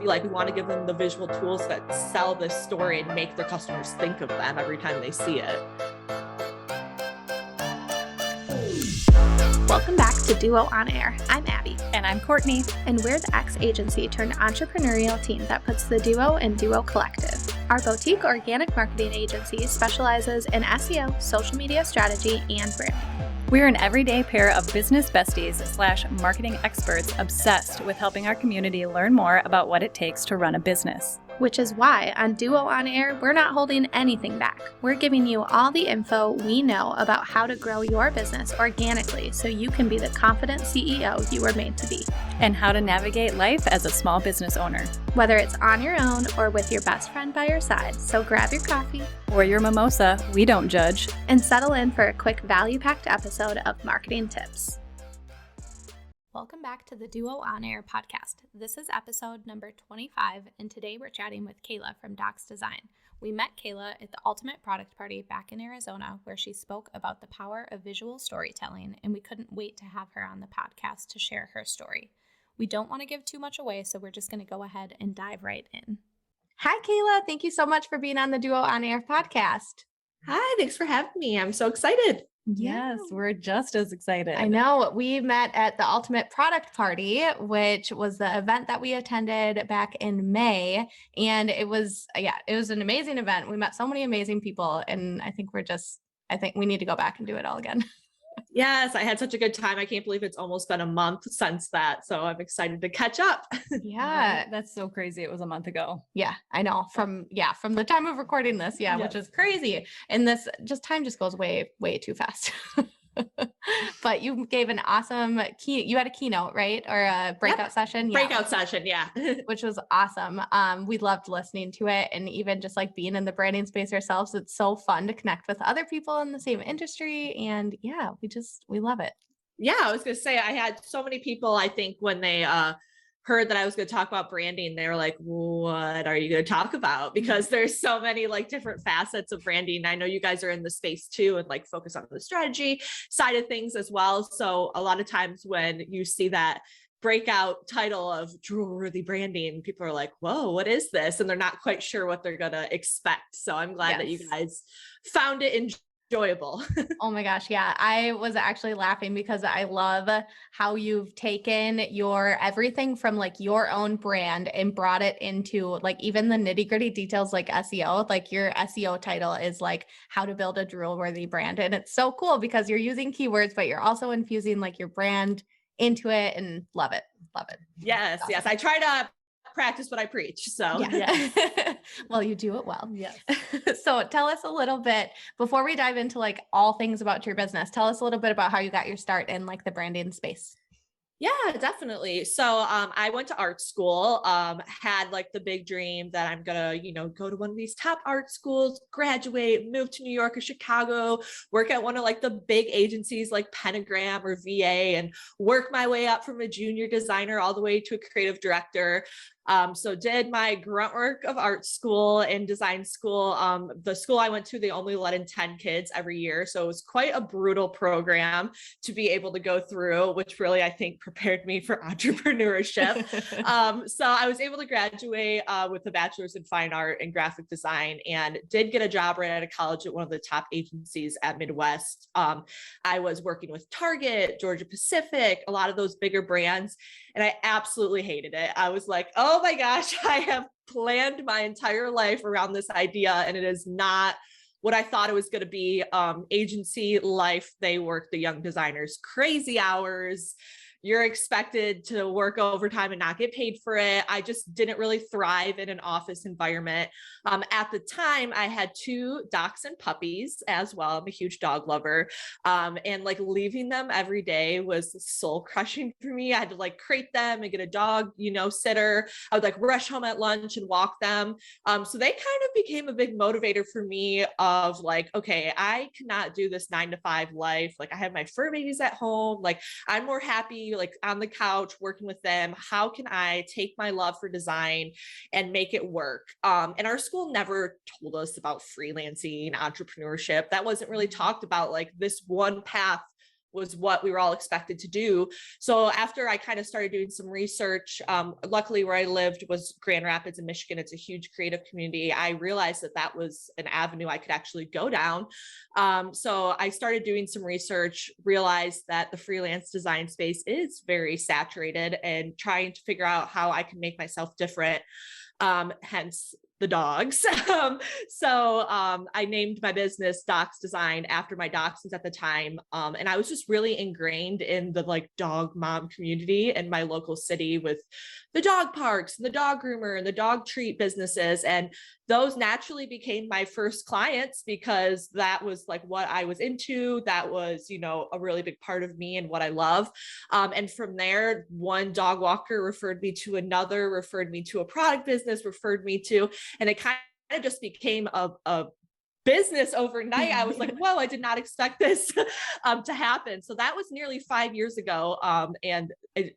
be like, we want to give them the visual tools that sell this story and make their customers think of them every time they see it. Welcome back to Duo On Air. I'm Abby. And I'm Courtney. And we're the ex-agency turned entrepreneurial team that puts the duo in Duo Collective. Our boutique organic marketing agency specializes in SEO, social media strategy, and branding. We're an everyday pair of business besties / marketing experts obsessed with helping our community learn more about what it takes to run a business. Which is why on Duo On Air, we're not holding anything back. We're giving you all the info we know about how to grow your business organically so you can be the confident CEO you were made to be. And how to navigate life as a small business owner. Whether it's on your own or with your best friend by your side, so grab your coffee or your mimosa, we don't judge, and settle in for a quick value-packed episode of Marketing Tips. Welcome back to the Duo On Air podcast. This is episode number 25, and today we're chatting with Kayla from Dox Design. We met Kayla at the Ultimate Product Party back in Arizona, where she spoke about the power of visual storytelling, and we couldn't wait to have her on the podcast to share her story. We don't want to give too much away, so we're just going to go ahead and dive right in. Hi, Kayla. Thank you so much for being on the Duo On Air podcast. Hi, thanks for having me. I'm so excited. Yes, we're just as excited. I know. We met at the Ultimate Product Party, which was the event that we attended back in May. And it was an amazing event. We met so many amazing people. And I think we need to go back and do it all again. Yes, I had such a good time. I can't believe it's almost been a month since that. So I'm excited to catch up. Yeah. That's so crazy. It was a month ago. Yeah, I know. From the time of recording this, Yes. which is crazy. And time just goes way, way too fast. But you gave an awesome you had a keynote, right? Or a breakout session? Breakout session, yeah. Which was awesome. We loved listening to it, and even just like being in the branding space ourselves, it's so fun to connect with other people in the same industry. And yeah, we love it. Yeah, I was going to say, I had so many people, I think, when they heard that I was going to talk about branding, they were like, what are you going to talk about? Because there's so many like different facets of branding. I know you guys are in the space too, and like focus on the strategy side of things as well. So a lot of times when you see that breakout title of Jewelworthy Branding, people are like, whoa, what is this? And they're not quite sure what they're going to expect. So I'm glad that you guys found it enjoyable. Oh my gosh. Yeah. I was actually laughing because I love how you've taken your everything from like your own brand and brought it into like even the nitty gritty details like SEO. Like your SEO title is like how to build a Jewelworthy brand. And it's so cool because you're using keywords, but you're also infusing like your brand into it, and love it. Love it. Yes. Awesome. Yes. I try to practice what I preach. So yeah. Well, you do it well. Yes. So tell us a little bit before we dive into like all things about your business. Tell us a little bit about how you got your start in like the branding space. Yeah, definitely. So I went to art school, had like the big dream that I'm gonna, go to one of these top art schools, graduate, move to New York or Chicago, work at one of like the big agencies like Pentagram or VA, and work my way up from a junior designer all the way to a creative director. So did my grunt work of art school and design school. The school I went to, they only let in 10 kids every year. So it was quite a brutal program to be able to go through, which really, I think, prepared me for entrepreneurship. So I was able to graduate with a bachelor's in fine art and graphic design, and did get a job right out of college at one of the top agencies at Midwest. I was working with Target, Georgia Pacific, a lot of those bigger brands. And I absolutely hated it. I was like, oh my gosh, I have planned my entire life around this idea, and it is not what I thought it was going to be. Agency life, they work the young designers crazy hours. You're expected to work overtime and not get paid for it. I just didn't really thrive in an office environment. At the time, I had 2 dachshund puppies as well. I'm a huge dog lover. And like leaving them every day was soul crushing for me. I had to like crate them and get a dog, sitter. I would like rush home at lunch and walk them. So they kind of became a big motivator for me of like, okay, I cannot do this 9-to-5 life. Like I have my fur babies at home. Like I'm more happy like on the couch working with them. How can I take my love for design and make it work? And our school never told us about freelancing, entrepreneurship. That wasn't really talked about, like this one path was what we were all expected to do. So after I kind of started doing some research, luckily where I lived was Grand Rapids in Michigan. It's a huge creative community. I realized that that was an avenue I could actually go down. So I started doing some research, realized that the freelance design space is very saturated, and trying to figure out how I can make myself different. Hence the dogs. I named my business Dox Design after my dachshunds at the time. And I was just really ingrained in the like dog mom community in my local city with the dog parks and the dog groomer and the dog treat businesses. And those naturally became my first clients because that was like what I was into. That was, you know, a really big part of me and what I love. And from there, one dog walker referred me to another, referred me to a product business, referred me to, and it kind of just became a business overnight. I was like, whoa, I did not expect this to happen. So that was nearly 5 years ago.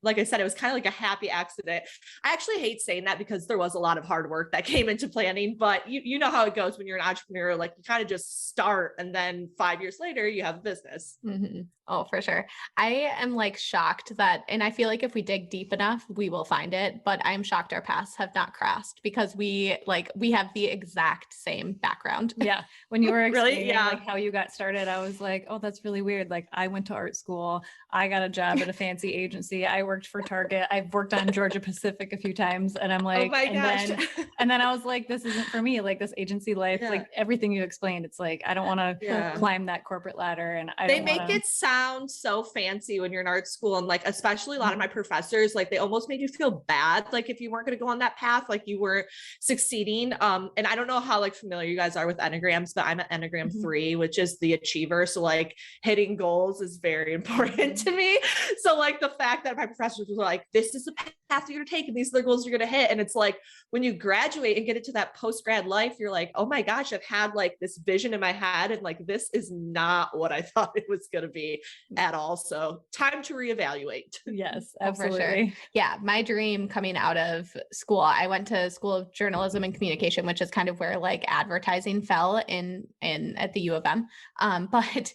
Like I said, it was kind of like a happy accident. I actually hate saying that because there was a lot of hard work that came into planning, but you know how it goes when you're an entrepreneur, like you kind of just start and then 5 years later you have a business. Mm-hmm. Oh, for sure. I am like shocked that, and I feel like if we dig deep enough, we will find it, but I'm shocked our paths have not crossed because we have the exact same background. Yeah. When you were explaining Really? Yeah. like how you got started, I was like, oh, that's really weird. Like I went to art school. I got a job at a fancy agency. I worked for Target. I've worked on Georgia Pacific a few times. And I'm like, oh my gosh. and then I was like, this isn't for me. Like this agency life, Yeah. like everything you explained, it's like, I don't want to climb that corporate ladder. And they make it sound so fancy when you're in art school. And like, especially a lot of my professors, like they almost made you feel bad. Like if you weren't going to go on that path, like you were succeeding. And I don't know how like familiar you guys are with Enneagrams, but I'm at Enneagram 3, which is the achiever. So like hitting goals is very important to me. So like the fact that my professors were like, this is the path you're going to take and these are the goals you're going to hit. And it's like, when you graduate and get into that post-grad life, you're like, oh my gosh, I've had like this vision in my head. And like, this is not what I thought it was going to be at all. So time to reevaluate. Yes, absolutely. absolutely. For sure. Yeah. My dream coming out of school, I went to School of Journalism and Communication, which is kind of where like advertising fell in at the U of M. But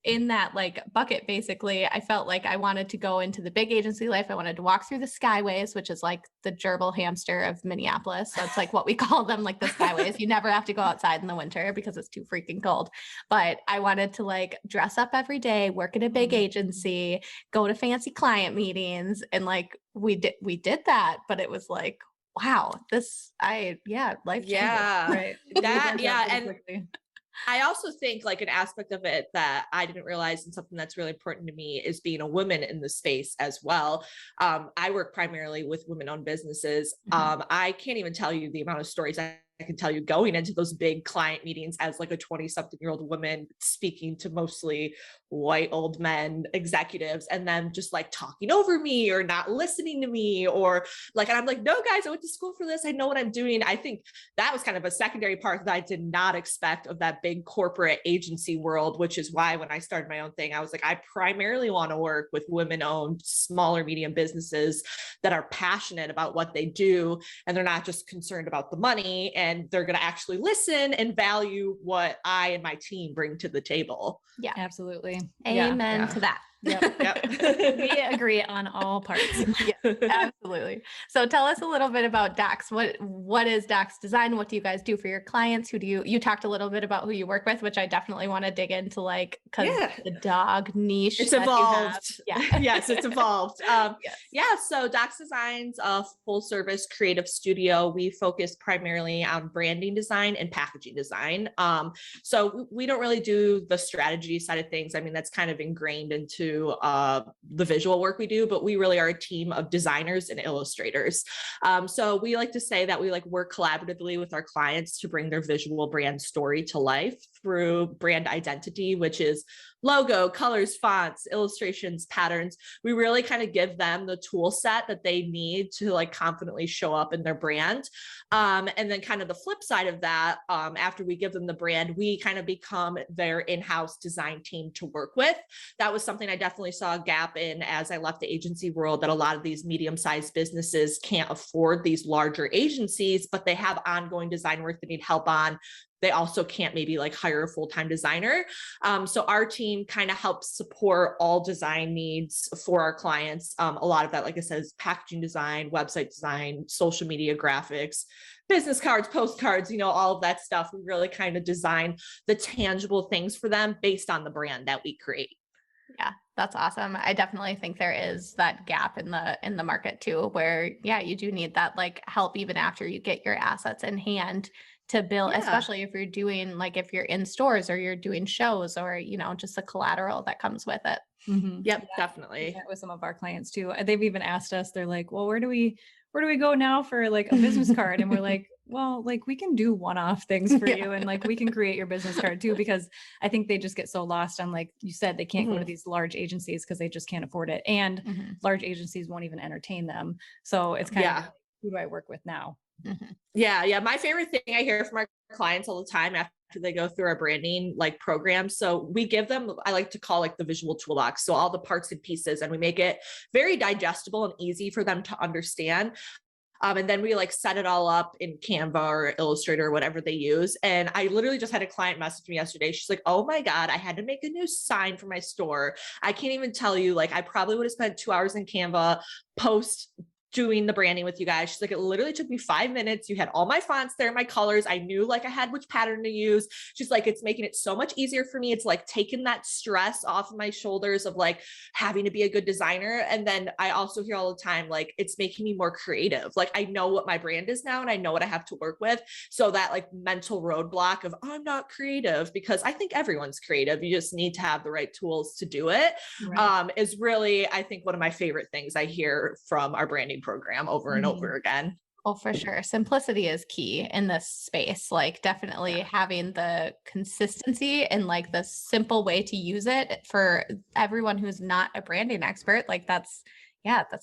in that like bucket, basically, I felt like I wanted to go into the big agency life. I wanted to walk through the skyways, which is like the gerbil hamster of Minneapolis. So it's like what we call them, like the skyways. You never have to go outside in the winter because it's too freaking cold. But I wanted to like dress up every day, work at a big agency, go to fancy client meetings. And like we did that, but it was like, wow, life changes. Yeah. Right. That, yeah. And quickly. I also think like an aspect of it that I didn't realize and something that's really important to me is being a woman in the space as well. I work primarily with women-owned businesses. I can't even tell you the amount of stories I can tell you going into those big client meetings as like a 20-something-year-old woman speaking to mostly white old men executives and them just like talking over me or not listening to me or like, and I'm like, no guys, I went to school for this. I know what I'm doing. I think that was kind of a secondary part that I did not expect of that big corporate agency world, which is why when I started my own thing, I was like, I primarily want to work with women-owned smaller, medium businesses that are passionate about what they do. And they're not just concerned about the money, and they're going to actually listen and value what I and my team bring to the table. Yeah, absolutely. Amen to that. Yep. We agree on all parts. Yeah, absolutely. So tell us a little bit about Dox. What is Dox Design? What do you guys do for your clients? Who do you talked a little bit about who you work with, which I definitely want to dig into, like, because the dog niche. It's evolved. Yeah. Yes, it's evolved. So Dox Design's a full service creative studio. We focus primarily on branding design and packaging design. So we don't really do the strategy side of things. I mean, that's kind of ingrained into the visual work we do, but we really are a team of designers and illustrators. So we like to say that we like work collaboratively with our clients to bring their visual brand story to life through brand identity, which is logo, colors, fonts, illustrations, patterns. We really kind of give them the tool set that they need to like confidently show up in their brand. And then kind of the flip side of that, after we give them the brand, we kind of become their in-house design team to work with. That was something I definitely saw a gap in as I left the agency world, that a lot of these medium-sized businesses can't afford these larger agencies, but they have ongoing design work they need help on, they also can't maybe like hire a full-time designer. So our team kind of helps support all design needs for our clients. A lot of that, like I said, is packaging design, website design, social media graphics, business cards, postcards, all of that stuff. We really kind of design the tangible things for them based on the brand that we create. Yeah, that's awesome. I definitely think there is that gap in the market too, where you do need that like help even after you get your assets in hand to build, especially if you're doing like if you're in stores or you're doing shows or just the collateral that comes with it. Mm-hmm. Yep, definitely. With some of our clients too. They've even asked us, they're like, well, where do we go now for like a business card? And we're like, well, like we can do one-off things for you. And like, we can create your business card too, because I think they just get so lost on, like you said, they can't go to these large agencies because they just can't afford it. And large agencies won't even entertain them. So it's kind of like, who do I work with now? Yeah. My favorite thing I hear from our clients all the time after they go through our branding like program. So we give them, I like to call like the visual toolbox. So all the parts and pieces, and we make it very digestible and easy for them to understand. And then we like set it all up in Canva or Illustrator or whatever they use. And I literally just had a client message me yesterday. She's like, oh my God, I had to make a new sign for my store. I can't even tell you, like, I probably would have spent 2 hours in Canva post doing the branding with you guys. She's like, it literally took me 5 minutes. You had all my fonts there, my colors. I knew like I had which pattern to use. She's like, it's making it so much easier for me. It's like taking that stress off of my shoulders of like having to be a good designer. And then I also hear all the time, like, it's making me more creative. Like I know what my brand is now and I know what I have to work with. So that like mental roadblock of I'm not creative, because I think everyone's creative. You just need to have the right tools to do it. Right. Is really, I think, one of my favorite things I hear from our branding program over and over again. Oh, for sure. Simplicity is key in this space. Like definitely having the consistency and like the simple way to use it for everyone who's not a branding expert. Like that's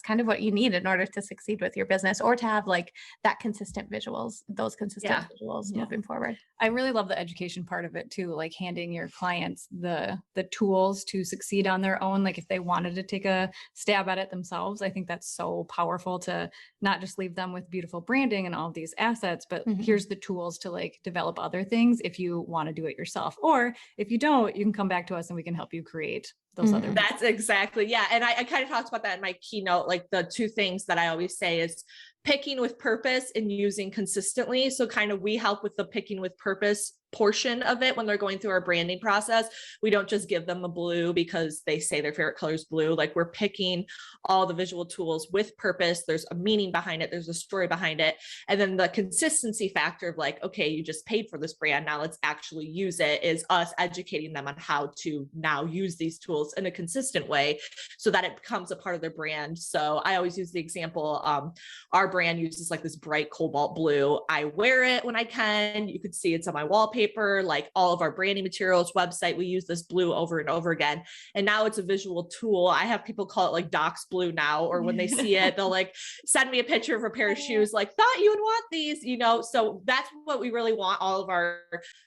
kind of what you need in order to succeed with your business, or to have like that consistent visuals, those consistent visuals moving forward. I really love the education part of it too, like handing your clients the tools to succeed on their own. Like if they wanted to take a stab at it themselves, I think that's so powerful to not just leave them with beautiful branding and all of these assets, but here's the tools to like develop other things if you want to do it yourself. Or if you don't, you can come back to us and we can help you create those other. That's exactly. Yeah. And I kind of talked about that in my keynote. Like the two things that I always say is picking with purpose and using consistently. So kind of we help with the picking with purpose portion of it when they're going through our branding process. We don't just give them a blue because they say their favorite color is blue. Like we're picking all the visual tools with purpose. There's a meaning behind it. There's a story behind it. And then the consistency factor of like, okay, you just paid for this brand. Now let's actually use it, is us educating them on how to now use these tools in a consistent way so that it becomes a part of their brand. So I always use the example, our brand uses like this bright cobalt blue. I wear it when I can. You can see it's on my wallpaper. Like all of our branding materials, website, we use this blue over and over again. And now it's a visual tool. I have people call it like Dox blue now, or when they see it, they'll like send me a picture of a pair of shoes, like thought you would want these, so that's what we really want all of our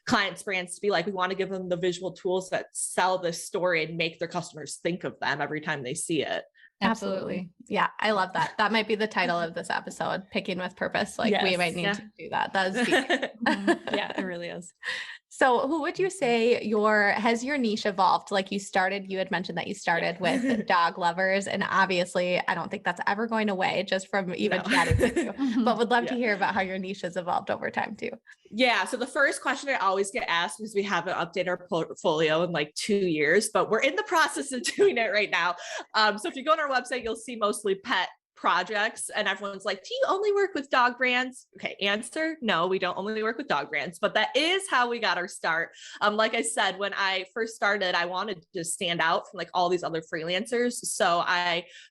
clients' brands to be like. We want to give them the visual tools that sell this story and make their customers think of them every time they see it. Absolutely. Yeah. I love that. That might be the title of this episode, Picking with Purpose. Like we might need to do that. That is yeah, it really is. So who would you say has your niche evolved? Like you had mentioned that you started with dog lovers, and obviously I don't think that's ever going away just from even chatting with you, but would love to hear about how your niche has evolved over time too. Yeah. So the first question I always get asked, because we haven't updated our portfolio in like 2 years, but we're in the process of doing it right now. So if you go on our website, you'll see mostly pet projects, and everyone's like, do you only work with dog brands? Okay, answer, no, we don't only work with dog brands, but that is how we got our start. Like I said, when I first started, I wanted to stand out from like all these other freelancers. So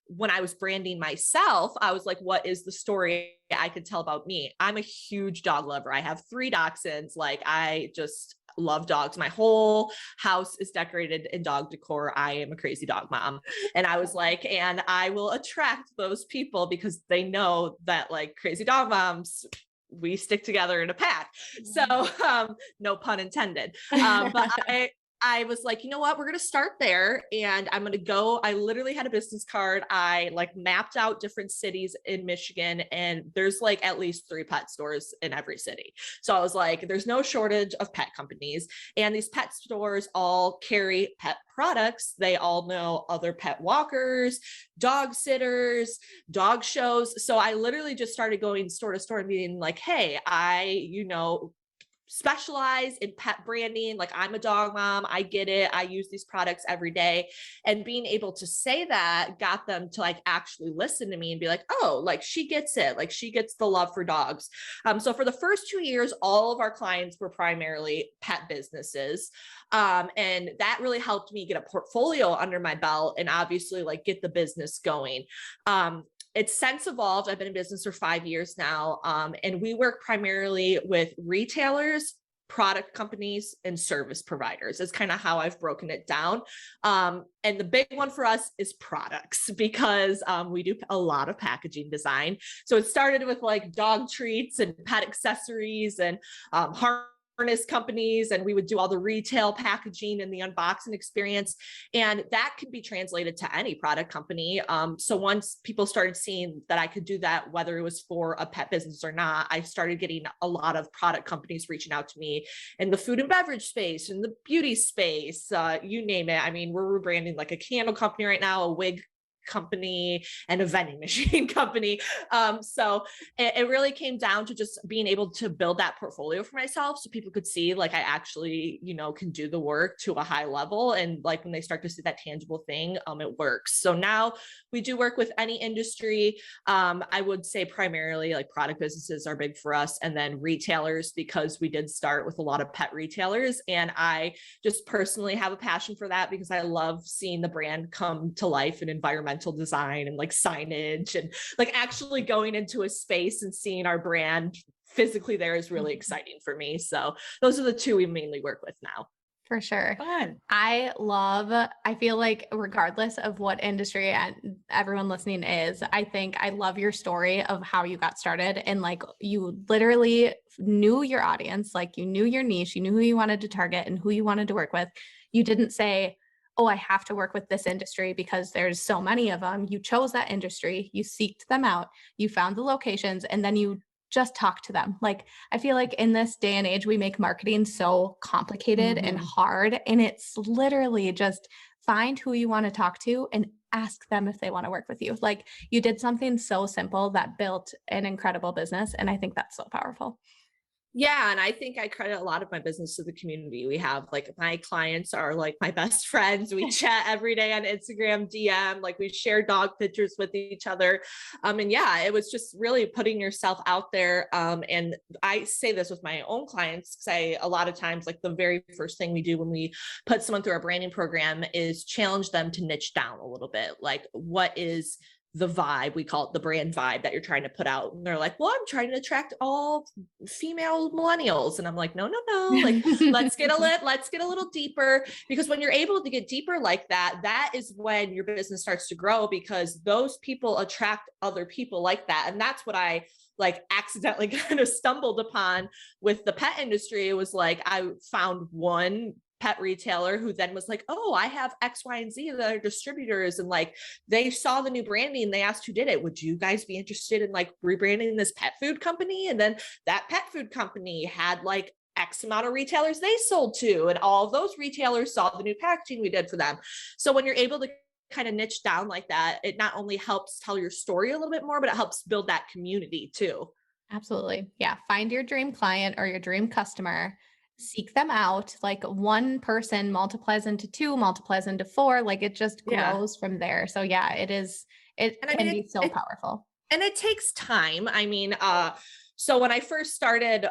when I was branding myself, I was like, what is the story I could tell about me? I'm a huge dog lover. I have 3 dachshunds. Like I just love dogs. My whole house is decorated in dog decor. I am a crazy dog mom. And I was like, and I will attract those people because they know that like crazy dog moms, we stick together in a pack. So no pun intended. But I was like, you know what, we're going to start there. And I'm going to go. I literally had a business card. I like mapped out different cities in Michigan, and there's like at least 3 pet stores in every city. So I was like, there's no shortage of pet companies. And these pet stores all carry pet products. They all know other pet walkers, dog sitters, dog shows. So I literally just started going store to store and being like, hey, I, specialize in pet branding. Like, I'm a dog mom. I get it. I use these products every day. And being able to say that got them to like actually listen to me and be like, oh, like she gets it. Like she gets the love for dogs. So for the first 2 years, all of our clients were primarily pet businesses. And that really helped me get a portfolio under my belt and obviously like get the business going. It's since evolved. I've been in business for 5 years now. And we work primarily with retailers, product companies, and service providers. Is kind of how I've broken it down. And the big one for us is products, because we do a lot of packaging design. So it started with like dog treats and pet accessories and harness companies, and we would do all the retail packaging and the unboxing experience, and that could be translated to any product company. So once people started seeing that I could do that, whether it was for a pet business or not, I started getting a lot of product companies reaching out to me in the food and beverage space, in the beauty space, you name it. I mean, we're rebranding like a candle company right now, a wig company, and a vending machine company. So it really came down to just being able to build that portfolio for myself so people could see like I actually, can do the work to a high level. And like when they start to see that tangible thing, it works. So now we do work with any industry. I would say primarily like product businesses are big for us, and then retailers, because we did start with a lot of pet retailers. And I just personally have a passion for that because I love seeing the brand come to life in environmental design and like signage, and like actually going into a space and seeing our brand physically there is really exciting for me. So those are the 2 we mainly work with now. For sure. Fun. I feel like regardless of what industry and everyone listening is, I love your story of how you got started, and like you literally knew your audience, like you knew your niche, you knew who you wanted to target and who you wanted to work with. You didn't say, oh, I have to work with this industry because there's so many of them. You chose that industry, you seeked them out, you found the locations, and then you just talk to them. Like, I feel like in this day and age, we make marketing so complicated and hard. And it's literally just find who you want to talk to and ask them if they want to work with you. Like, you did something so simple that built an incredible business. And I think that's so powerful. Yeah. And I think I credit a lot of my business to the community we have. Like, my clients are like my best friends. We chat every day on Instagram, DM, like we share dog pictures with each other. And yeah, it was just really putting yourself out there. And I say this with my own clients, because a lot of times, like the very first thing we do when we put someone through our branding program is challenge them to niche down a little bit. Like, what is the vibe, we call it the brand vibe that you're trying to put out. And they're like, well, I'm trying to attract all female millennials. And I'm like, no, like let's get a little deeper, because when you're able to get deeper like that, that is when your business starts to grow, because those people attract other people like that. And that's what I like accidentally kind of stumbled upon with the pet industry. It was like, I found one pet retailer who then was like, oh, I have X, Y, and Z that are distributors. And like, they saw the new branding. They asked who did it. Would you guys be interested in like rebranding this pet food company? And then that pet food company had like X amount of retailers they sold to. And all of those retailers saw the new packaging we did for them. So when you're able to kind of niche down like that, it not only helps tell your story a little bit more, but it helps build that community too. Absolutely. Yeah. Find your dream client or your dream customer, seek them out. Like, one person multiplies into 2, multiplies into 4. Like, it just grows from there. So yeah, it can be so powerful. And it takes time. I mean, so when I first started,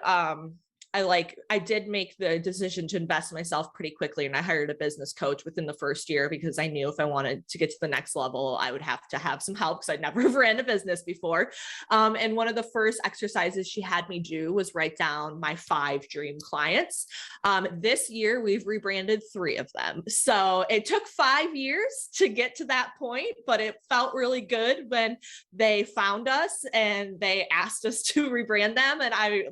I did make the decision to invest in myself pretty quickly. And I hired a business coach within the first year, because I knew if I wanted to get to the next level, I would have to have some help, because I'd never ran a business before. And one of the first exercises she had me do was write down my 5 dream clients. This year, we've rebranded 3 of them. So it took 5 years to get to that point, but it felt really good when they found us and they asked us to rebrand them. And I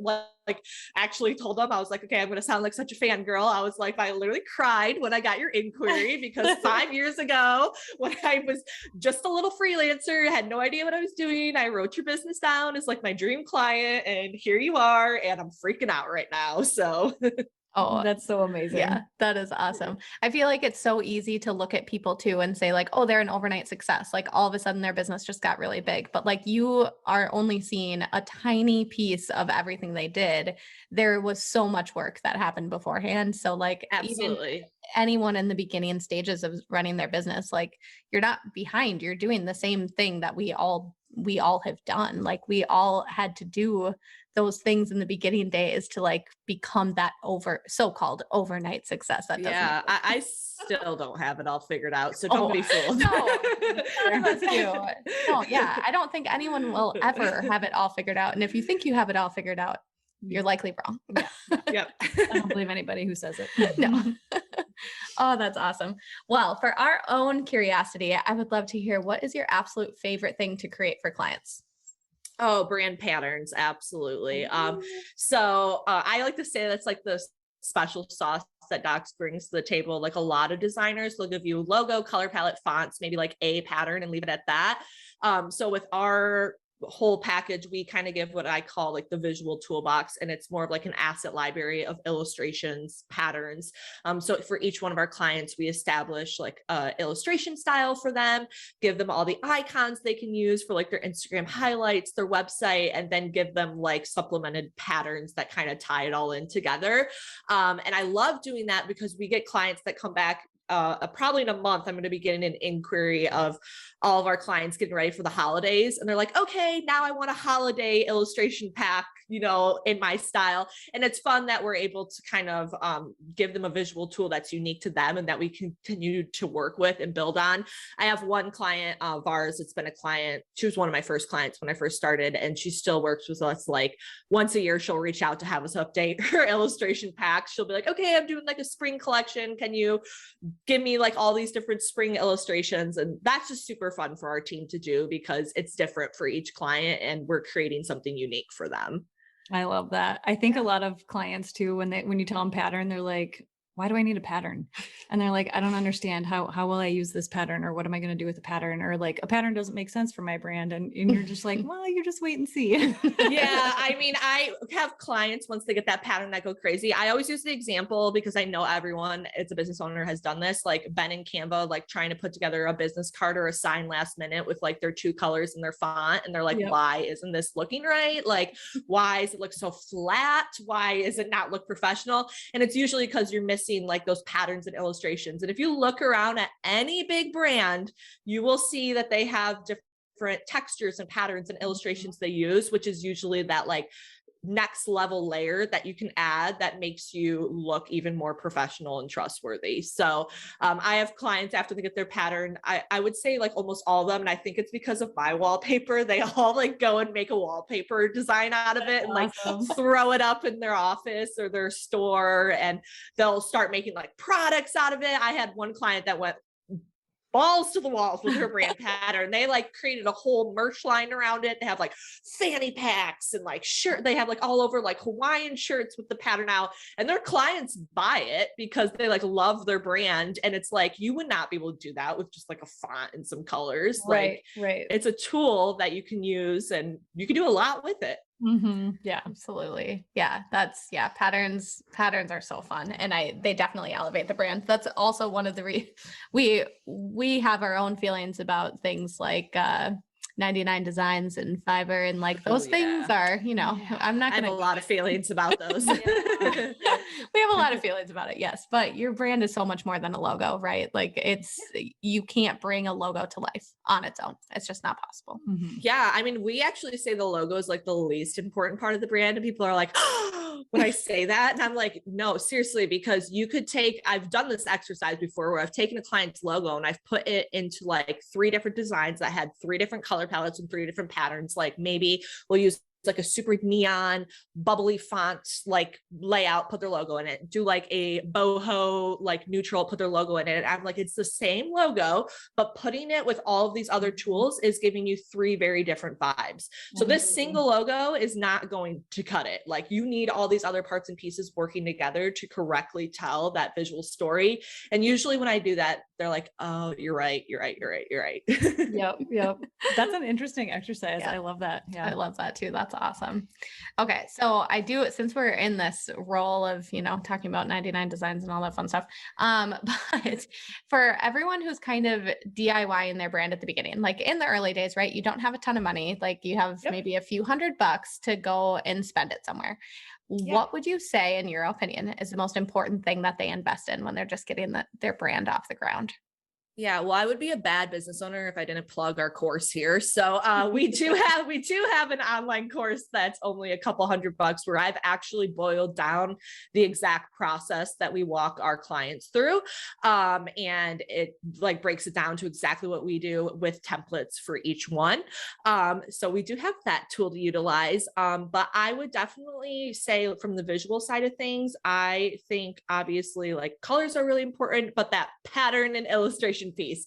like actually told them, I was like, okay, I'm going to sound like such a fangirl. I was like, I literally cried when I got your inquiry because 5 years ago when I was just a little freelancer, had no idea what I was doing, I wrote your business down as like my dream client, and here you are, and I'm freaking out right now. So Oh, That's so amazing. yeah, that is awesome. I feel like it's so easy to look at people too and say like, oh, they're an overnight success. Like all of a sudden their business just got really big, but like you are only seeing a tiny piece of everything they did. There was so much work that happened beforehand. So like even absolutely. anyone in the beginning stages of running their business, like you're not behind, you're doing the same thing that we all have done. Like we all had to do those things in the beginning days to like become that so-called overnight success. That doesn't Yeah, exist. I still don't have it all figured out, so don't be fooled. No, none of us do. No, yeah, I don't think anyone will ever have it all figured out. And if you think you have it all figured out, you're likely wrong. Yep. I don't believe anybody who says it. No. Oh, that's awesome. Well, for our own curiosity, I would love to hear, what is your absolute favorite thing to create for clients? Oh, brand patterns, absolutely. So I like to say that's like the special sauce that Dox brings to the table. Like a lot of designers, they'll give you logo, color palette, fonts, maybe like a pattern and leave it at that. So with our whole package, we kind of give what I call like the visual toolbox, and it's more of like an asset library of illustrations, patterns. So for each one of our clients, we establish like a illustration style for them, give them all the icons they can use for like their Instagram highlights, their website, and then give them like supplemented patterns that kind of tie it all in together. And I love doing that because we get clients that come back probably in a month. I'm going to be getting an inquiry of all of our clients getting ready for the holidays. And they're like, okay, now I want a holiday illustration pack, in my style. And it's fun that we're able to kind of give them a visual tool that's unique to them and that we continue to work with and build on. I have one client of ours, it's been a client. She was one of my first clients when I first started, and she still works with us. Like once a year, she'll reach out to have us update her illustration packs. She'll be like, okay, I'm doing like a spring collection. Can you give me like all these different spring illustrations? And that's just super fun for our team to do because it's different for each client and we're creating something unique for them. I love that. I think a lot of clients too, when you tell them pattern, they're like, why do I need a pattern? And they're like, I don't understand how will I use this pattern, or what am I going to do with the pattern? Or like a pattern doesn't make sense for my brand. And you're just like, well, you just wait and see. Yeah. I mean, I have clients once they get that pattern that go crazy. I always use the example because I know everyone, it's a business owner, has done this, like Ben and Canva, like trying to put together a business card or a sign last minute with like their two colors and their font. And they're like, why isn't this looking right? Like, why does it look so flat? Why is it not look professional? And it's usually because you're missing like those patterns and illustrations. And if you look around at any big brand, you will see that they have different textures and patterns and illustrations they use, which is usually that like next level layer that you can add that makes you look even more professional and trustworthy. So I have clients after they get their pattern, I would say like almost all of them, and I think it's because of my wallpaper, they all like go and make a wallpaper design out of it and like throw it up in their office or their store, and they'll start making like products out of it. I had one client that went balls to the walls with her brand pattern. They like created a whole merch line around it. They have like fanny packs and like shirt. They have like all over like Hawaiian shirts with the pattern out, and their clients buy it because they like love their brand. And it's like, you would not be able to do that with just like a font and some colors. Right. It's a tool that you can use and you can do a lot with it. Mm-hmm. Yeah, absolutely. Yeah, patterns are so fun, and they definitely elevate the brand. That's also one of the we have our own feelings about things like 99 Designs and Fiverr, and like those things are, I'm not going to have a lot of feelings about those. We have a lot of feelings about it. Yes. But your brand is so much more than a logo, right? Like you can't bring a logo to life on its own. It's just not possible. Mm-hmm. Yeah. I mean, we actually say the logo is like the least important part of the brand, and people are like, oh, when I say that, and I'm like, no, seriously, because I've done this exercise before where I've taken a client's logo and I've put it into like 3 different designs that had 3 different color palettes and 3 different patterns. Like maybe we'll use like a super neon bubbly font like layout, put their logo in it. Do like a boho like neutral, put their logo in it. I'm like, it's the same logo, but putting it with all of these other tools is giving you 3 very different vibes. So this single logo is not going to cut it. Like you need all these other parts and pieces working together to correctly tell that visual story. And usually when I do that, they're like, oh, you're right. Yep. That's an interesting exercise. Yeah. I love that. Yeah. I love that too. That's awesome. Okay. So since we're in this role of, talking about 99 designs and all that fun stuff. But for everyone who's kind of DIY in their brand at the beginning, like in the early days, right? You don't have a ton of money. Like you have maybe a few $100 to go and spend it somewhere. Yeah. What would you say, in your opinion, is the most important thing that they invest in when they're just getting their brand off the ground? Yeah, well, I would be a bad business owner if I didn't plug our course here. So we do have an online course that's only a couple $100 where I've actually boiled down the exact process that we walk our clients through. And it like breaks it down to exactly what we do with templates for each one. So we do have that tool to utilize. But I would definitely say from the visual side of things, I think obviously like colors are really important, but that pattern and illustration piece.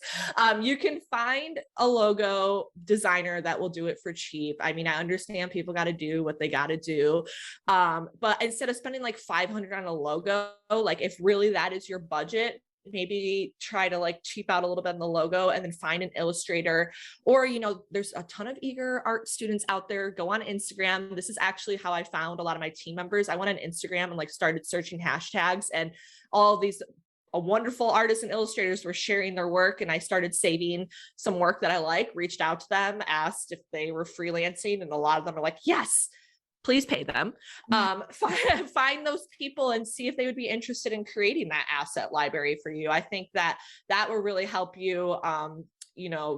You can find a logo designer that will do it for cheap. I mean, I understand people got to do what they got to do. But instead of spending like $500 on a logo, like if really that is your budget, maybe try to like cheap out a little bit on the logo and then find an illustrator. Or, there's a ton of eager art students out there. Go on Instagram. This is actually how I found a lot of my team members. I went on Instagram and like started searching hashtags, and all these wonderful artists and illustrators were sharing their work. And I started saving some work that I like, reached out to them, asked if they were freelancing. And a lot of them are like, yes, please pay them. Find those people and see if they would be interested in creating that asset library for you. I think that will really help you,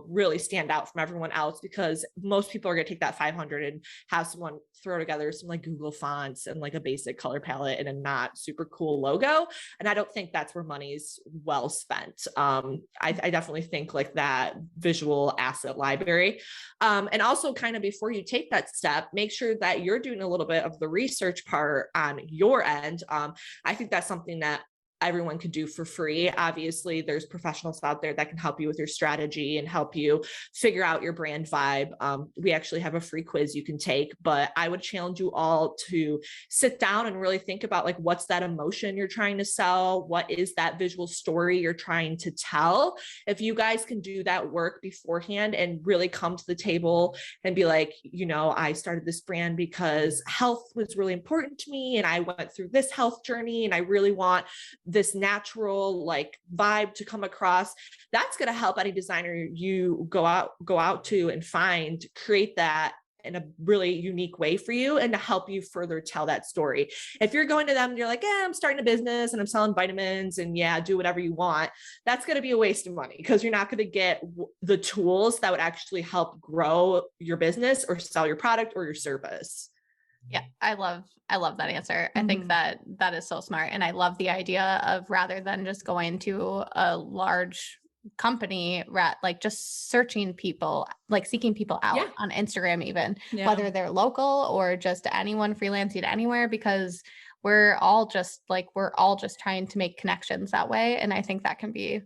really stand out from everyone else, because most people are going to take that 500 and have someone throw together some like Google fonts and like a basic color palette and a not super cool logo. And I don't think that's where money's well spent. I definitely think like that visual asset library. And also kind of before you take that step, make sure that you're doing a little bit of the research part on your end. I think that's something that everyone could do for free. Obviously, there's professionals out there that can help you with your strategy and help you figure out your brand vibe. We actually have a free quiz you can take, but I would challenge you all to sit down and really think about like, what's that emotion you're trying to sell? What is that visual story you're trying to tell? If you guys can do that work beforehand and really come to the table and be like, I started this brand because health was really important to me, and I went through this health journey, and I really want this natural like vibe to come across. That's going to help any designer you go out to and find, create that in a really unique way for you and to help you further tell that story. If you're going to them and you're like, I'm starting a business and I'm selling vitamins and do whatever you want, that's going to be a waste of money, because you're not going to get the tools that would actually help grow your business or sell your product or your service. Yeah, I love that answer. I think that is so smart. And I love the idea of, rather than just going to a large company, like just searching people, like seeking people out on Instagram, even whether they're local or just anyone freelancing anywhere, because we're all just trying to make connections that way. And I think that can be,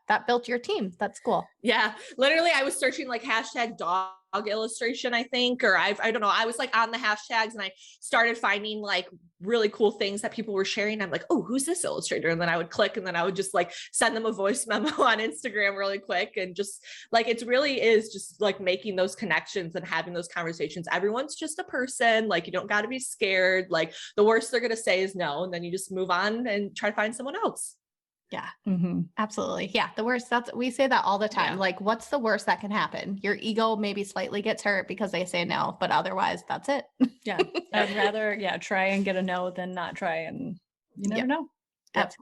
that built your team. That's cool. Yeah, literally I was searching like hashtag dog illustration, I think, or I don't know. I was like on the hashtags and I started finding like really cool things that people were sharing. I'm like, oh, who's this illustrator? And then I would click, and then I would just like send them a voice memo on Instagram really quick. And just like, it really is just like making those connections and having those conversations. Everyone's just a person. Like, you don't got to be scared. Like, the worst they're going to say is no. And then you just move on and try to find someone else. Yeah, absolutely. Yeah. The worst, we say that all the time. Yeah. Like, what's the worst that can happen? Your ego maybe slightly gets hurt because they say no, but otherwise that's it. Yeah. I'd rather, try and get a no than not try, and you never know. Yep.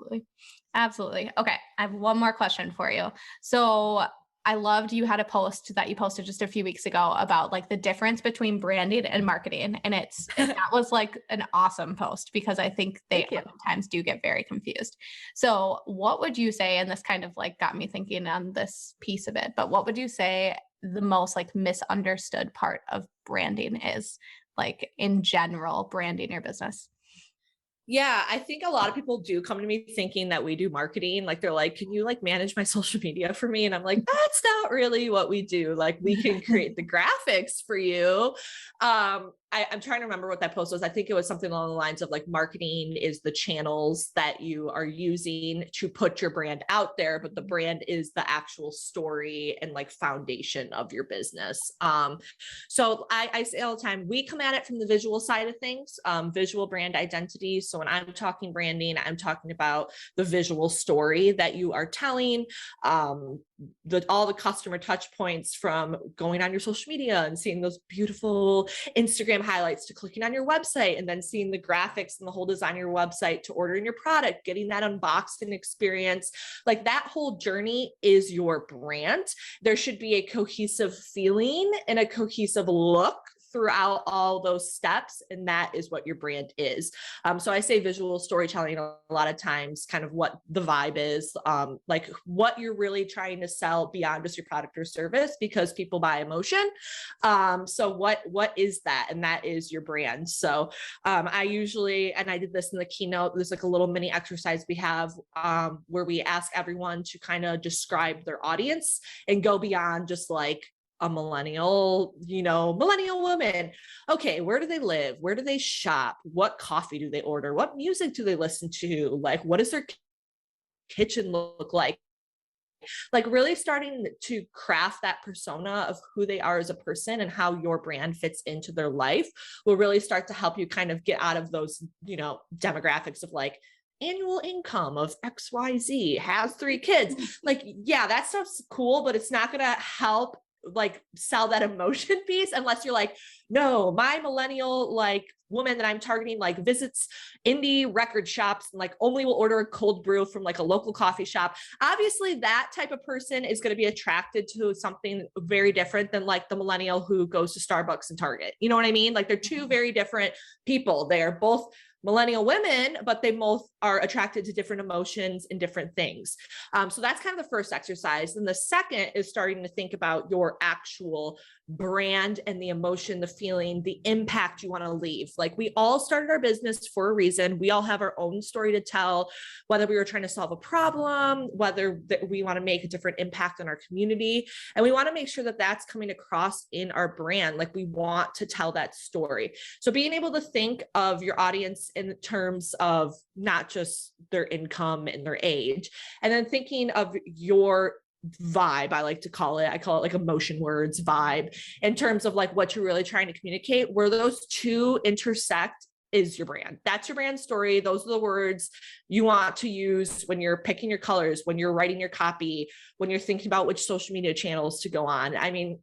Absolutely. Okay. I have one more question for you. So I loved, you had a post that you posted just a few weeks ago about like the difference between branding and marketing. And that was like an awesome post, because I think they sometimes do get very confused. So what would you say, and this kind of like got me thinking on this piece of it, but what would you say the most like misunderstood part of branding is? like in general branding your business? Yeah, I think a lot of people do come to me thinking that we do marketing. Like they're like, can you like manage my social media for me? And I'm like, that's not really what we do. Like we can create the graphics for you. I'm trying to remember what that post was. I think it was something along the lines of like marketing is the channels that you are using to put your brand out there, but the brand is the actual story and like foundation of your business. So I say all the time, we come at it from the visual side of things, visual brand identity. So when I'm talking branding, I'm talking about the visual story that you are telling, all the customer touch points from going on your social media and seeing those beautiful Instagram highlights to clicking on your website and then seeing the graphics and the whole design of your website to ordering your product, getting that unboxing experience. Like that whole journey is your brand. There should be a cohesive feeling and a cohesive look throughout all those steps. And that is what your brand is. So I say visual storytelling a lot of times, kind of what the vibe is, like what you're really trying to sell beyond just your product or service, because people buy emotion. So what is that? And that is your brand. So I usually, and I did this in the keynote, there's like a little mini exercise we have where we ask everyone to kind of describe their audience and go beyond just like a millennial woman. Okay, where do they live? Where do they shop? What coffee do they order? What music do they listen to? Like, what does their kitchen look like? Like really starting to craft that persona of who they are as a person and how your brand fits into their life will really start to help you kind of get out of those, demographics of like annual income of XYZ, has 3 kids. Like, yeah, that stuff's cool, but it's not going to help like sell that emotion piece unless you're like, no, my millennial like woman that I'm targeting like visits indie record shops and like only will order a cold brew from like a local coffee shop. Obviously that type of person is going to be attracted to something very different than like the millennial who goes to Starbucks and Target. You know what I mean? Like they're 2 very different people. They are both millennial women, but they both are attracted to different emotions and different things. So that's kind of the first exercise. And the second is starting to think about your actual brand and the emotion, the feeling, the impact you want to leave. Like we all started our business for a reason. We all have our own story to tell, whether we were trying to solve a problem, whether we want to make a different impact on our community. And we want to make sure that that's coming across in our brand. Like we want to tell that story. So being able to think of your audience in terms of not just their income and their age, and then thinking of your vibe, I call it like emotion words vibe, in terms of like what you're really trying to communicate, where those 2 intersect is your brand. That's your brand story. Those are the words you want to use when you're picking your colors, when you're writing your copy, when you're thinking about which social media channels to go on. I mean,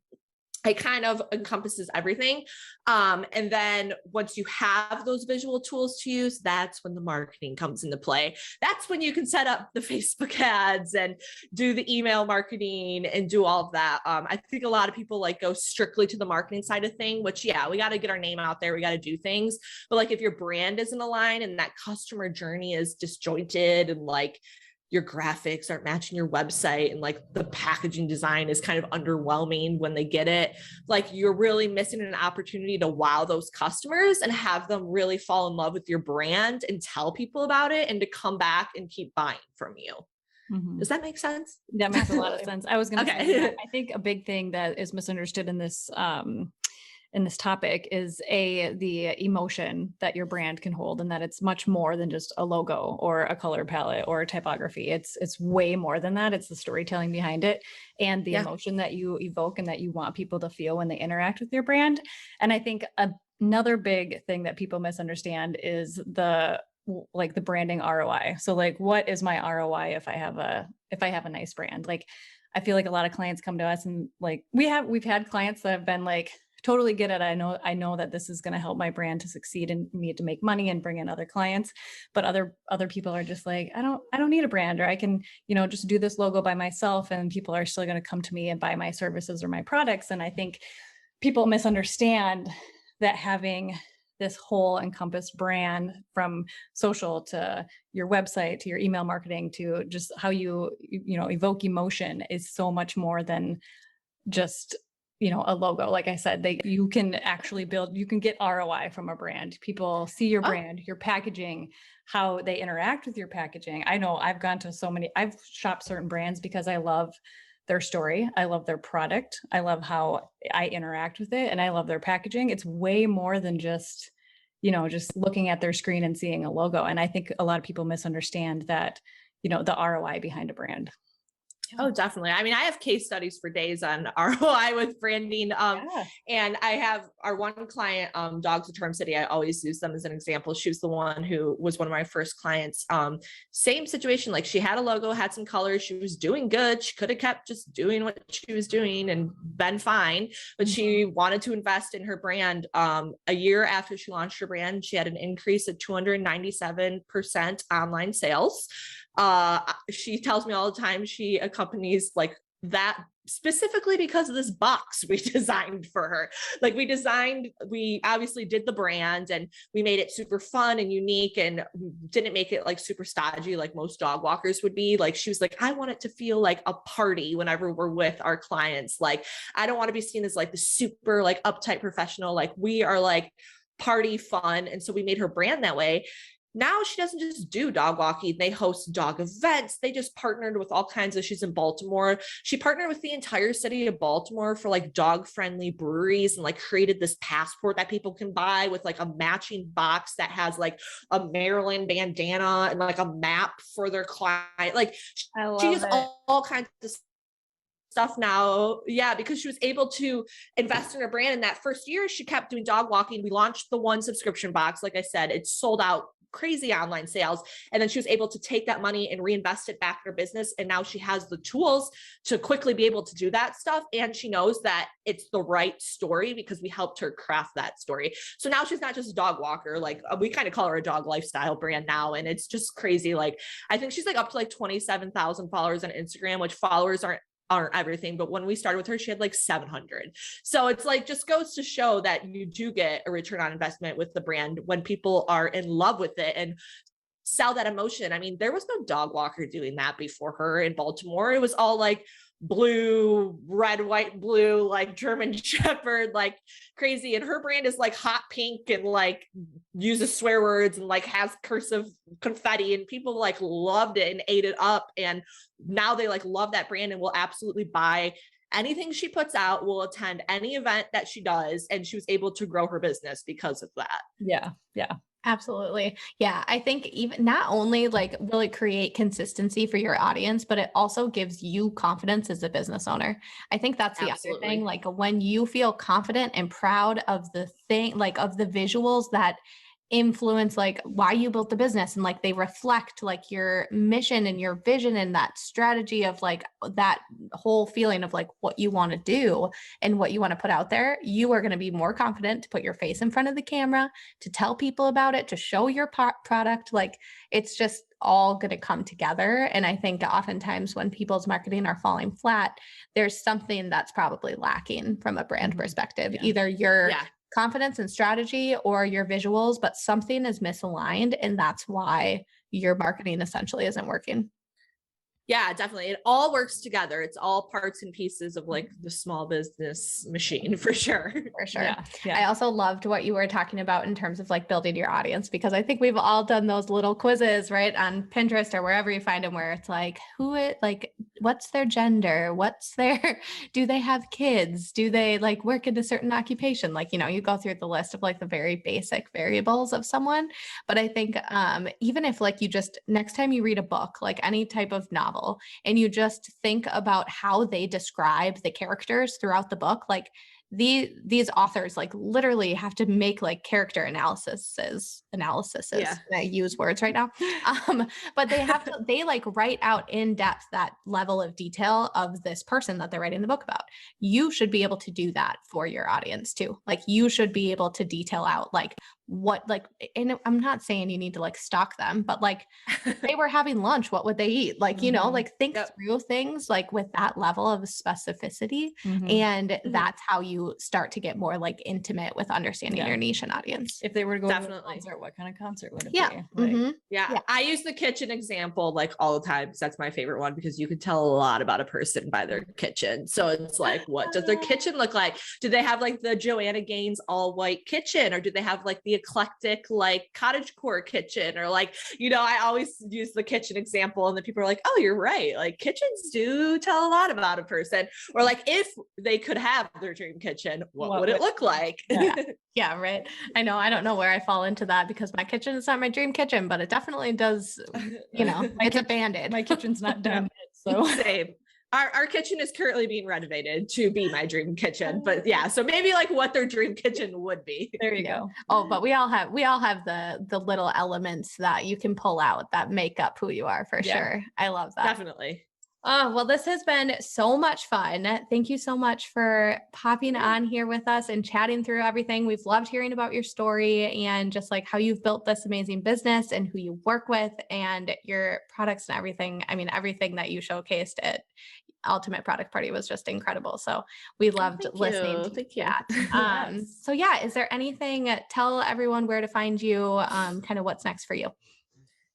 it kind of encompasses everything. And then once you have those visual tools to use, that's when the marketing comes into play. That's when you can set up the Facebook ads and do the email marketing and do all of that. I think a lot of people like go strictly to the marketing side of thing, which yeah, we got to get our name out there. We got to do things. But like if your brand isn't aligned and that customer journey is disjointed and like your graphics aren't matching your website and like the packaging design is kind of underwhelming when they get it, like you're really missing an opportunity to wow those customers and have them really fall in love with your brand and tell people about it and to come back and keep buying from you. Mm-hmm. Does that make sense? That makes a lot of sense. I was going to say, I think a big thing that is misunderstood in this topic is the emotion that your brand can hold, and that it's much more than just a logo or a color palette or a typography. It's way more than that. It's the storytelling behind it and the emotion that you evoke and that you want people to feel when they interact with your brand. And I think another big thing that people misunderstand is the branding ROI. So like, what is my ROI if I have a nice brand? Like, I feel like a lot of clients come to us and like, we've had clients that have been like, totally get it. I know that this is going to help my brand to succeed and me to make money and bring in other clients. But other people are just like, I don't need a brand, or I can, just do this logo by myself and people are still going to come to me and buy my services or my products. And I think people misunderstand that having this whole encompassed brand, from social to your website to your email marketing to just how you evoke emotion, is so much more than just a logo. Like I said, you can actually you can get ROI from a brand. People see your brand, your packaging, how they interact with your packaging. I know I've gone to I've shopped certain brands because I love their story. I love their product. I love how I interact with it, and I love their packaging. It's way more than just, just looking at their screen and seeing a logo. And I think a lot of people misunderstand that, the ROI behind a brand. Oh, definitely. I mean, I have case studies for days on ROI with branding. And I have our one client, Dogs of Charm City. I always use them as an example. She was the one who was one of my first clients. Same situation. Like, she had a logo, had some colors. She was doing good. She could have kept just doing what she was doing and been fine, but she wanted to invest in her brand. A year after she launched her brand, she had an increase of 297% online sales. She tells me all the time she accompanies like that specifically because of this box we designed for her. Like, we obviously did the brand and we made it super fun and unique, and didn't make it like super stodgy like most dog walkers would be. Like, she was like, I want it to feel like a party whenever we're with our clients. Like, I don't want to be seen as like the super like uptight professional. Like, we are like party fun. And so we made her brand that way. Now she doesn't just do dog walking. They host dog events. They just partnered with all kinds of, she's in Baltimore. She partnered with the entire city of Baltimore for like dog friendly breweries, and like created this passport that people can buy with like a matching box that has like a Maryland bandana and like a map for their client. Like, she does all kinds of stuff now. Yeah, because she was able to invest in her brand. In that first year, she kept doing dog walking. We launched the one subscription box. Like I said, it sold out, crazy online sales. And then she was able to take that money and reinvest it back in her business. And now she has the tools to quickly be able to do that stuff. And she knows that it's the right story because we helped her craft that story. So now she's not just a dog walker. Like, we kind of call her a dog lifestyle brand now. And it's just crazy. Like, I think she's like up to like 27,000 followers on Instagram, which followers aren't everything. But when we started with her, she had like 700. So it's like, just goes to show that you do get a return on investment with the brand when people are in love with it and sell that emotion. I mean, there was no dog walker doing that before her in Baltimore. It was all like blue, red, white, blue, like German Shepherd, like crazy. And her brand is like hot pink and like uses swear words and like has cursive confetti, and people like loved it and ate it up. And now they like love that brand and will absolutely buy anything she puts out, will attend any event that she does. And she was able to grow her business because of that. Yeah. Yeah. Absolutely. Yeah. I think even not only like will it create consistency for your audience, but it also gives you confidence as a business owner. I think that's the other thing. Like, when you feel confident and proud of the thing, like of the visuals that influence like why you built the business, and like they reflect like your mission and your vision and that strategy of like that whole feeling of like what you want to do and what you want to put out there, you are going to be more confident to put your face in front of the camera, to tell people about it, to show your product. Like, it's just all going to come together. And I think oftentimes when people's marketing are falling flat, there's something that's probably lacking from a brand perspective. Either your confidence and strategy or your visuals, but something is misaligned, and that's why your marketing essentially isn't working. Yeah, definitely. It all works together. It's all parts and pieces of like the small business machine, for sure. For sure. Yeah. I also loved what you were talking about in terms of like building your audience, because I think we've all done those little quizzes, right, on Pinterest or wherever you find them, where it's like, what's their gender? Do they have kids? Do they like work in a certain occupation? Like, you go through the list of like the very basic variables of someone. But I think even if like you just, next time you read a book, like any type of novel, and you just think about how they describe the characters throughout the book, like these authors like literally have to make like character analyses. Yeah. I use words right now. But they like write out in depth that level of detail of this person that they're writing the book about. You should be able to do that for your audience too. Like, you should be able to detail out like what, like, and I'm not saying you need to like stalk them, but like if they were having lunch, what would they eat? Like, you know, like think Yep. through things like with that level of specificity. Mhm. And that's how you start to get more like intimate with understanding Yeah. your niche and audience. If they were to go to a Definitely. concert, what kind of concert would it Yeah. be? Like, Mhm. Yeah, Yeah. I use the kitchen example like all the time because that's my favorite one, because you can tell a lot about a person by their kitchen. So it's like, what does their kitchen look like? Do they have like the Joanna Gaines all white kitchen, or do they have like the eclectic like cottagecore kitchen, or like, you know, I always use the kitchen example and then people are like, oh, you're right. Like kitchens do tell a lot about a person. Or like if they could have their dream kitchen, what would it look like? Yeah. Yeah, right. I know. I don't know where I fall into that because my kitchen is not my dream kitchen, but it definitely does, you know, it's abandoned. my kitchen's not done yet, so Same. Our kitchen is currently being renovated to be my dream kitchen, but yeah, so maybe like what their dream kitchen would be. there you go. Oh, but we all have the little elements that you can pull out that make up who you are for Yeah. sure. I love that. Definitely. Oh, well, this has been so much fun. Thank you so much for popping on here with us and chatting through everything. We've loved hearing about your story and just like how you've built this amazing business and who you work with and your products and everything. I mean, everything that you showcased at Ultimate Product Party was just incredible. So we loved Thank listening you. to Thank you. that. Yes. So yeah, is there anything, tell everyone where to find you, kind of what's next for you?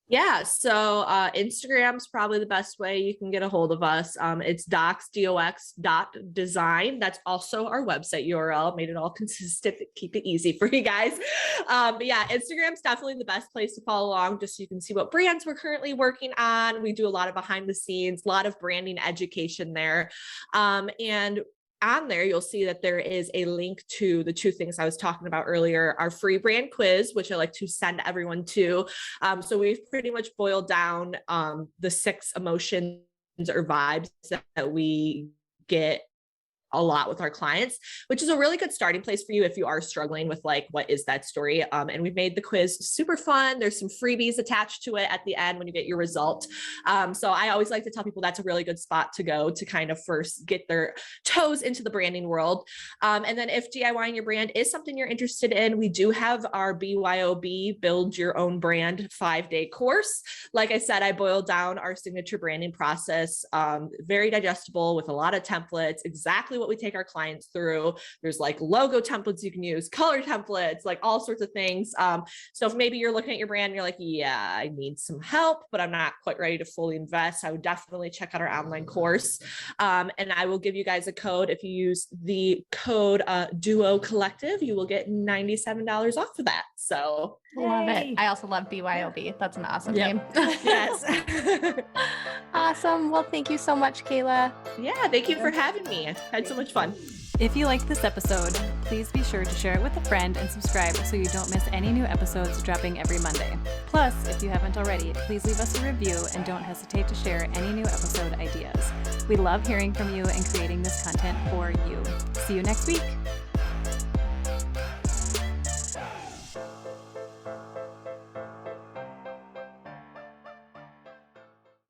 Yeah, so Instagram's probably the best way you can get a hold of us. It's dox.design. That's also our website URL. Made it all consistent, keep it easy for you guys. But yeah, Instagram's definitely the best place to follow along, just so you can see what brands we're currently working on. We do a lot of behind the scenes, a lot of branding education there. And on there, you'll see that there is a link to the two things I was talking about earlier, our free brand quiz, which I like to send everyone to. So we've pretty much boiled down the 6 emotions or vibes that we get a lot with our clients, which is a really good starting place for you if you are struggling with like, what is that story? And we've made the quiz super fun. There's some freebies attached to it at the end when you get your result. So I always like to tell people that's a really good spot to go to kind of first get their toes into the branding world. And then if DIYing your brand is something you're interested in, we do have our BYOB Build Your Own Brand 5-day course. Like I said, I boiled down our signature branding process, very digestible with a lot of templates, exactly what we take our clients through. There's like logo templates you can use, color templates, like all sorts of things. So if maybe you're looking at your brand and you're like, yeah, I need some help, but I'm not quite ready to fully invest, I would definitely check out our online course. And I will give you guys a code. If you use the code Duo Collective, you will get $97 off of that. So Love it. I also love BYOB. That's an awesome name. yes. Awesome. Well, thank you so much, Kayla. Yeah, thank you for having me. I had so much fun. If you liked this episode, please be sure to share it with a friend and subscribe so you don't miss any new episodes dropping every Monday. Plus, if you haven't already, please leave us a review and don't hesitate to share any new episode ideas. We love hearing from you and creating this content for you. See you next week.